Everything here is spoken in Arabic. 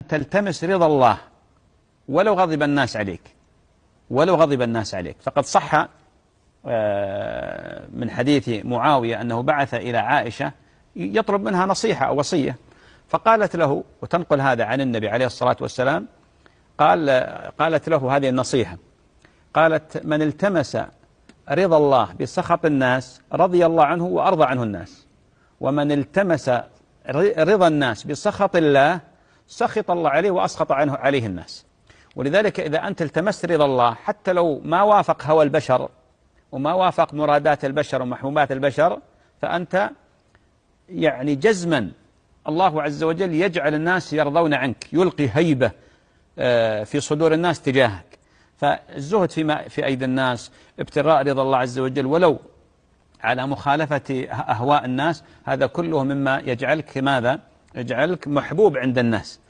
تلتمس رضا الله ولو غضب الناس عليك، ولو غضب الناس عليك. فقد صح من حديث معاوية أنه بعث إلى عائشة يطلب منها نصيحة أو وصية، فقالت له، وتنقل هذا عن النبي عليه الصلاة والسلام، قالت له هذه النصيحة، قالت: من التمس رضا الله بسخط الناس رضي الله عنه وأرضى عنه الناس، ومن التمس رضا الناس بسخط الله سخط الله عليه وأسخط عليه الناس. ولذلك إذا أنت التمست رضا الله حتى لو ما وافق هوى البشر وما وافق مرادات البشر ومحبوبات البشر، فأنت يعني جزما الله عز وجل يجعل الناس يرضون عنك، يلقي هيبة في صدور الناس تجاهك. فالزهد في أيدي الناس، ابتغاء رضا الله عز وجل ولو على مخالفة أهواء الناس، هذا كله مما يجعلك ماذا؟ يجعلك محبوب عند الناس.